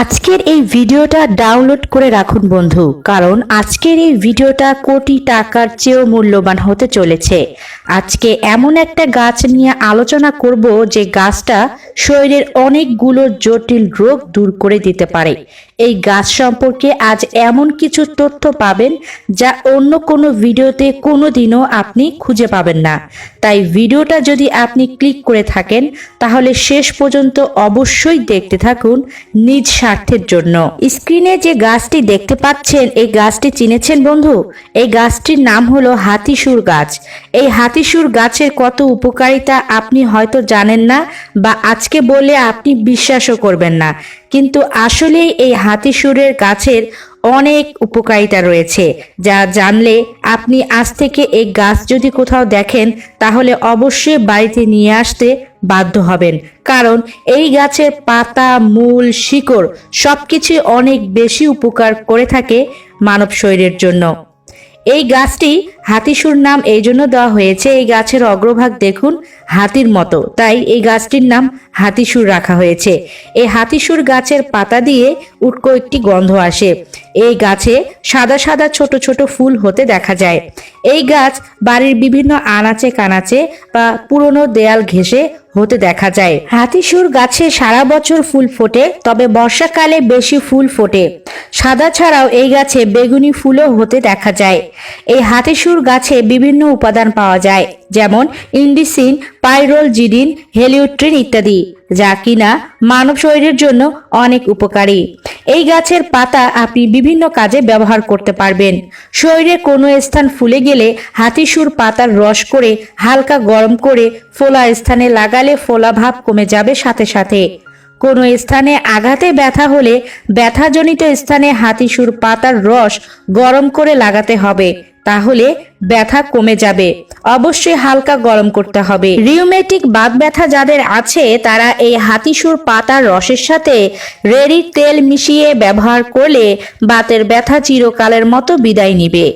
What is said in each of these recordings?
আজকের এই ভিডিওটা ডাউনলোড করে রাখুন বন্ধু, কারণ আজকের এই ভিডিওটা কোটি টাকার চেয়েও মূল্যবান হতে চলেছে। আজকে এমন একটা গাছ নিয়ে আলোচনা করব যে গাছটা শরীরের অনেকগুলো জটিল রোগ দূর করে দিতে পারে। এই গাছ সম্পর্কে আজ এমন কিছু তথ্য পাবেন যা অন্য কোনো ভিডিওতে কোনোদিনও আপনি খুঁজে পাবেন না। তাই ভিডিওটা যদি আপনি ক্লিক করে থাকেন তাহলে শেষ পর্যন্ত অবশ্যই দেখতে থাকুন নিজ স্বার্থের জন্য। স্ক্রিনে যে গাছটি দেখতে পাচ্ছেন, এই গাছটি চিনেছেন বন্ধু? এই গাছটির নাম হলো হাতিসুর গাছ। এই হাতিসুর গাছের কত উপকারিতা আপনি হয়তো জানেন না, বা আজকে বলে আপনি বিশ্বাসও করবেন না, কিন্তু আসলেই এই হাতিসুরের গাছের অনেক উপকারিতা রয়েছে যা জানলে আপনি আজ থেকে এই গাছ যদি কোথাও দেখেন তাহলে অবশ্যই বাড়িতে নিয়ে আসতে বাধ্য হবেন, কারণ এই গাছের পাতা, মূল, শিকড় সবকিছু অনেক বেশি উপকার করে থাকে মানব শরীরের জন্য। এই গাছটি হাতিসুর নাম এই জন্য দেওয়া হয়েছে, এই গাছের অগ্রভাগ দেখুন হাতির মতো, তাই এই গাছটির নাম হাতিসুর রাখা হয়েছে। এই হাতিসুর গাছের পাতা দিয়ে উটকো একটি গন্ধ আসে। এই গাছে সাদা সাদা ছোট ছোট ফুল হতে দেখা যায়। এই গাছ বাড়ির বিভিন্ন আনাচে কানাচে বা পুরনো দেয়াল ঘেঁষে হতে দেখা যায়। হাতিসুর গাছে সারা বছর ফুল ফোটে, তবে বর্ষাকালে বেশি ফুল ফোটে। সাদা ছাড়াও এই গাছে বেগুনি ফুলও হতে দেখা যায়। এই হাতিসুর গাছে বিভিন্ন উপাদান পাওয়া যায়, যেমন ইন্ডিসিন, পাইরোলজিডিন, হেলিওট্রিন ইত্যাদি, যা কিনা মানব শরীরের জন্য অনেক উপকারী। এই গাছের পাতা আপনি বিভিন্ন কাজে ব্যবহার করতে পারবেন। শরীরে কোনো স্থান ফুলে গেলে হাতিসুর পাতার রস করে হালকা গরম করে ফোলা স্থানে লাগালে ফোলা ভাব কমে যাবে সাথে সাথে। কোনো স্থানে আঘাতে ব্যথা হলে ব্যথাজনিত স্থানে হাতিসুর পাতার রস গরম করে লাগাতে হবে, তাহলে ব্যথা কমে যাবে। অবশ্যই হালকা গরম করতে হবে। রিউমেটিক বাত ব্যথা যাদের আছে তারা এই হাতিসুর পাতার রসের সাথে রেড়ির তেল মিশিয়ে ব্যবহার করলে বাতের ব্যথা চিরকালের মতো বিদায় নিবে।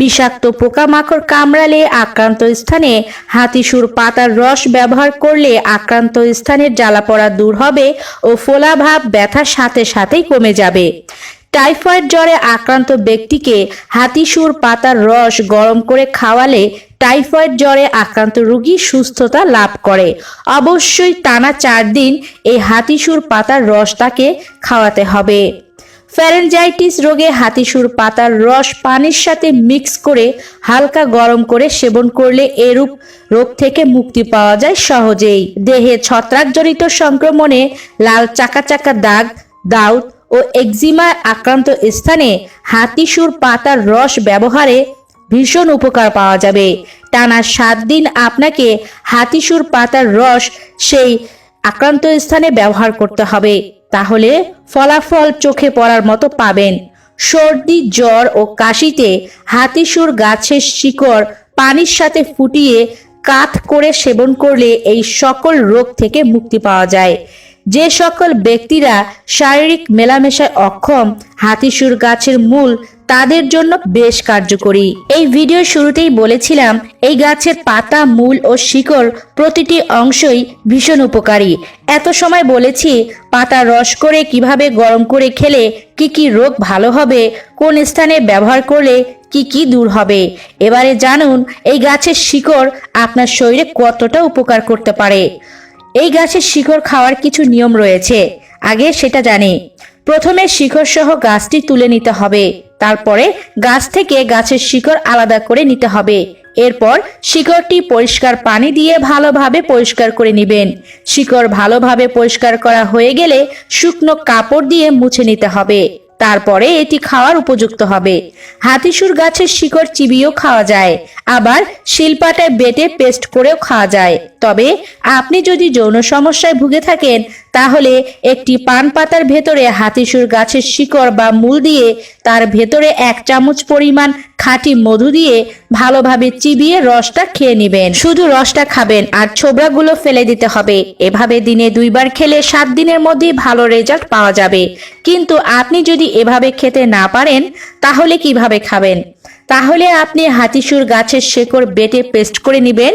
বিষাক্ত পোকামাকড় কামড়ালে আক্রান্ত স্থানে হাতিসুর পাতার রস ব্যবহার করলে আক্রান্ত স্থানের জ্বালাপোড়া দূর হবে ও ফোলাভাব ব্যথার সাথে সাথেই কমে যাবে। টাইফয়েড জ্বরে আক্রান্ত ব্যক্তিকে হাতিসুর পাতার রস গরম করে খাওয়ালে টাইফয়েড জ্বরে আক্রান্ত রোগী সুস্থতা লাভ করে। অবশ্যই টানা 4 দিন এই হাতিসুর পাতার রস তাকে খাওয়াতে হবে। ফ্যারেঞ্জাইটিস রোগে হাতিসুর পাতার রস পানির সাথে মিক্স করে হালকা গরম করে সেবন করলে এরূপ রোগ থেকে মুক্তি পাওয়া যায় সহজেই। দেহে ছত্রাকজনিত সংক্রমণে লাল চাকা চাকা দাগ, দাউদ ও একজিমায় আক্রান্ত স্থানে হাতিসুর পাতার রস ব্যবহারে ভীষণ উপকার পাওয়া যাবে। টানা 7 দিন আপনাকে হাতিসুর পাতার রস সেই আক্রান্ত স্থানে ব্যবহার করতে হবে, তাহলে ফলাফল চোখে পড়ার মতো পাবেন। সর্দি, জ্বর ও কাশিতে হাতিসুর গাছের শিকড় পানির সাথে ফুটিয়ে কাথ করে সেবন করলে এই সকল রোগ থেকে মুক্তি পাওয়া যায়। যে সকল ব্যক্তিরা শারীরিক মেলামেশায় অক্ষম, হাতিসুর গাছের মূল তাদের জন্য বেশ কার্যকরী। এই ভিডিওর শুরুতেই বলেছিলাম এই গাছের পাতা, মূল ও শিকড় প্রতিটি অংশই ভীষণ উপকারী। এত সময় বলেছি পাতা রস করে কিভাবে গরম করে খেলে কি কি রোগ ভালো হবে, কোন স্থানে ব্যবহার করলে কি কি দূর হবে। এবারে জানুন এই গাছের শিকড় আপনার শরীরে কতটা উপকার করতে পারে। এই গাছের শিকড় খাওয়ার কিছু নিয়ম রয়েছে, আগে সেটা জানি। প্রথমে শিকড় সহ গাছটি তুলে নিতে হবে, তারপরে গাছ থেকে গাছের শিকড় আলাদা করে নিতে হবে। এরপর শিকড়টি পরিষ্কার পানি দিয়ে ভালোভাবে পরিষ্কার করে নেবেন। শিকড় ভালোভাবে পরিষ্কার করা হয়ে গেলে শুকনো কাপড় দিয়ে মুছে নিতে হবে, তারপরে এটি খাওয়ার উপযুক্ত হবে। হাতিসুর গাছের শিকড় চিবিয়েও খাওয়া যায়, আবার শিলপাটায় বেটে পেস্ট করেও খাওয়া যায়। তবে আপনি যদি যৌন সমস্যায় ভুগে থাকেন তাহলে একটি পান পাতার ভেতরে হাতিসুর গাছের শিকড় বা মূল দিয়ে তার ভেতরে 1 চামচ পরিমাণ খাঁটি মধু দিয়ে ভালোভাবে চিবিয়ে রসটা খেয়ে নেবেন। শুধু রসটা খাবেন আর ছোবড়াগুলো ফেলে দিতে হবে। এভাবে দিনে 2 বার খেলে 7 দিনের মধ্যেই ভালো রেজাল্ট পাওয়া যাবে। কিন্তু আপনি যদি এভাবে খেতে না পারেন তাহলে কিভাবে খাবেন? তাহলে আপনি হাতিসুর গাছের শেকড় বেটে পেস্ট করে নেবেন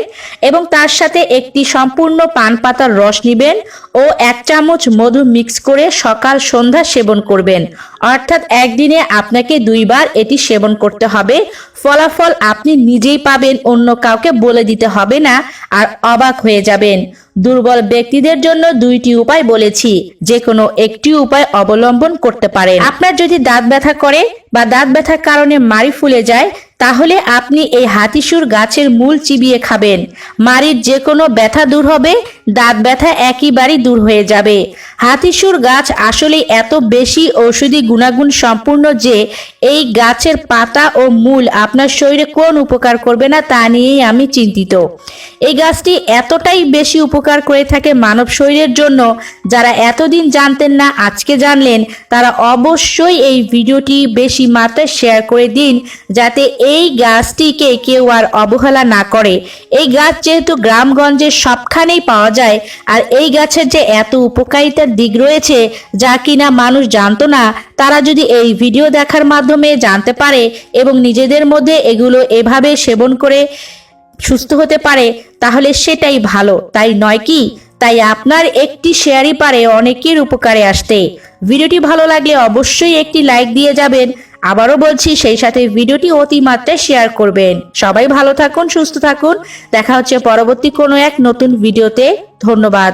এবং তার সাথে একটি সম্পূর্ণ পান পাতার রস নেবেন ও 1 চামচ মধু মিক্স করে সকাল সন্ধ্যা সেবন করবেন। অর্থাৎ একদিনে আপনাকে 2 বার এটি সেবন করতে হবে। ফলাফল আপনি নিজেই পাবেন, অন্য কাউকে বলে দিতে হবে না, আর অবাক হয়ে যাবেন। দুর্বল ব্যক্তিদের জন্য 2টি উপায় বলেছি, যে কোনো একটি উপায় অবলম্বন করতে পারেন। আপনার যদি দাঁত ব্যথা করে বা দাঁত ব্যথার কারণে মাড়ি ফুলে যায়, তাহলে আপনি এই হাতিসুর গাছের মূল চিবিয়ে খাবেন। মাড়ির যে কোনো ব্যথা দূর হবে, দাঁত ব্যথা একেবারেই দূর হয়ে যাবে। হাতিসুর গাছ আসলে এত বেশি ঔষধি গুণাগুণ সম্পূর্ণ যে এই গাছের পাতা ও মূল আপনার শরীরে কোন উপকার করবে না তা নিয়েই আমি চিন্তিত। এই গাছটি এতটাই বেশি উপকার করে থাকে মানব শরীরের জন্য, যারা এতদিন জানতেন না আজকে জানলেন, তারা অবশ্যই এই ভিডিওটি বেশি মাত্রায় শেয়ার করে দিন, যাতে এই গাছটিকে কেউ আর অবহেলা না করে। এই গাছ যেহেতু গ্রামগঞ্জে সবখানেই পাওয়া যায়, আর এই গাছের যে এত উপকারিতার দিক রয়েছে যা কিনা মানুষ জানতো না, তারা যদি এই ভিডিও দেখার মাধ্যমে জানতে পারে এবং নিজেদের মধ্যে এগুলো এভাবে সেবন করে সুস্থ হতে পারে, তাহলে সেটাই ভালো, তাই নয় কি? তাই আপনার একটি শেয়ারই পারে অনেকের উপকারে আসতে। ভিডিওটি ভালো লাগলে অবশ্যই একটি লাইক দিয়ে যাবেন। আবারও বলছি, সেই সাথে ভিডিওটি অতিমাত্রায় শেয়ার করবেন। সবাই ভালো থাকুন, সুস্থ থাকুন। দেখা হচ্ছে পরবর্তী কোনো এক নতুন ভিডিওতে। ধন্যবাদ।